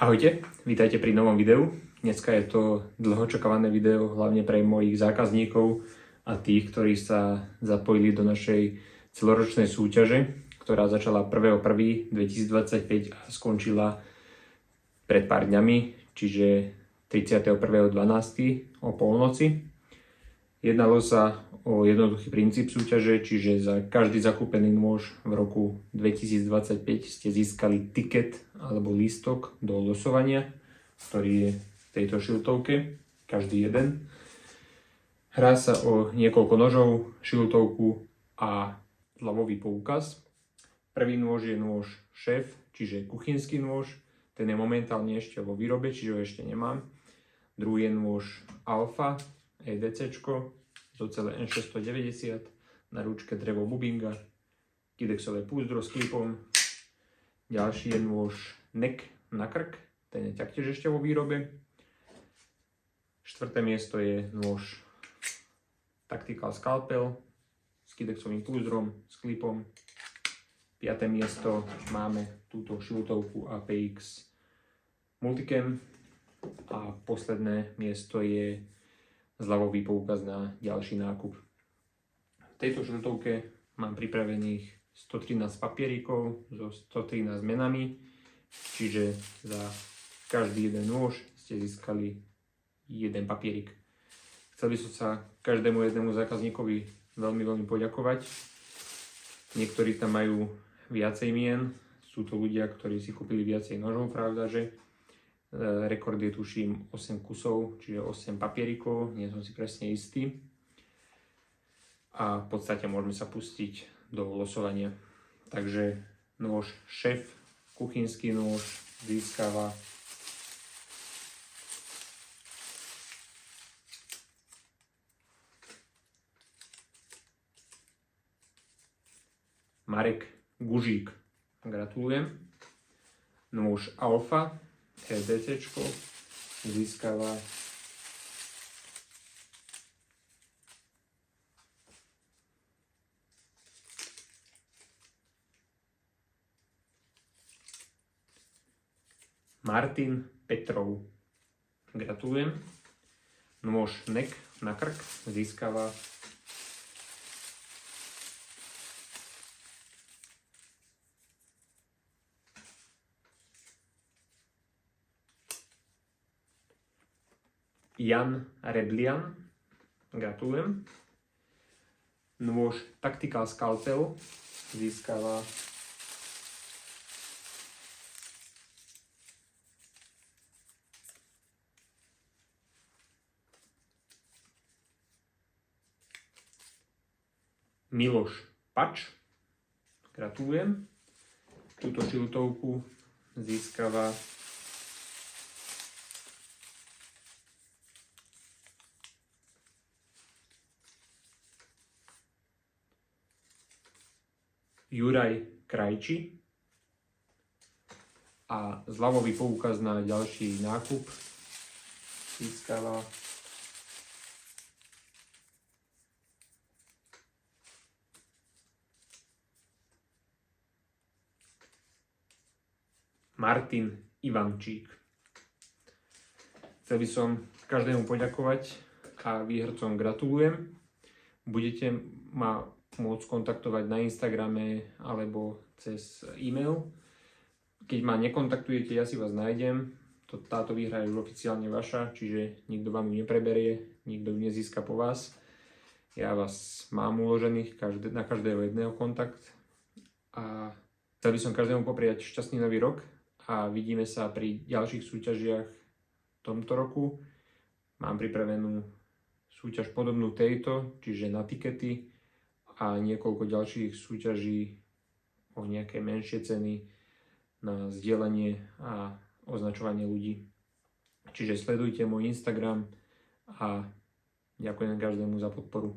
Ahojte, vítajte pri novom videu. Dneska je to dlho čakávané video, hlavne pre mojich zákazníkov a tých, ktorí sa zapojili do našej celoročnej súťaže, ktorá začala 1.1.2025 a skončila pred pár dňami, čiže 31.12. o polnoci. Jednalo sa o jednoduchý princíp súťaže, čiže za každý zakúpený nôž v roku 2025 ste získali tiket alebo lístok do losovania, ktorý je v tejto šiltovke, každý jeden. Hrá sa o niekoľko nožov, šiltovku a zľavový poukaz. Prvý nôž je nôž Šéf, čiže kuchynský nôž, ten je momentálne ešte vo výrobe, čiže ho ešte nemám. Druhý je nôž Alfa, EDCčko, z ocele N690, na ručke drevo bubinga, kidexové púzdro s klipom. Ďalší je nôž NEC na krk, ten je taktiež ešte vo výrobe. Štvrté miesto je nôž Tactical Scalpel s kidexovým púzdrom, s klipom. Piaté miesto máme túto šiltovku APX Multicam a posledné miesto je zľavový poukaz na ďalší nákup. V tejto šiltovke mám pripravených 113 papieríkov so 113 menami, čiže za každý jeden nôž ste získali jeden papierik. Chcel by som sa každému jednému zákazníkovi veľmi poďakovať. Niektorí tam majú viacej mien, sú to ľudia, ktorí si kúpili viacej nožov, pravda, že rekord je tuším 8 kusov, čiže 8 papierikov, nie som si presne istý. A v podstate môžeme sa pustiť do losovania. Takže nôž Šéf, kuchynský nôž, získava Marek Gužík. Gratulujem. Nôž Alfa, EDCčko, získava Martin Petrov. Gratulujem. Nôž NEC na krk získava Jan Reblian. Gratulujem. Nôž Tactical Scalpel získava Miloš Pač. Gratulujem. Túto šiltovku získava Juraj Krajči a zľavový poukaz na ďalší nákup získava Martin Ivančík. Chcel by som každému poďakovať a výhercom gratulujem. Budete ma môcť kontaktovať na Instagrame alebo cez e-mail. Keď ma nekontaktujete, ja si vás nájdem. Táto výhra je už oficiálne vaša, čiže nikto vám ju nepreberie, nikto ju nezíska po vás. Ja vás mám uložených na každého jedného kontakt. A chcel by som každému popriať šťastný nový rok a vidíme sa pri ďalších súťažiach v tomto roku. Mám pripravenú súťaž podobnú tejto, čiže na tikety a niekoľko ďalších súťaží o nejaké menšie ceny na zdieľanie a označovanie ľudí. Čiže sledujte môj Instagram a ďakujem každému za podporu.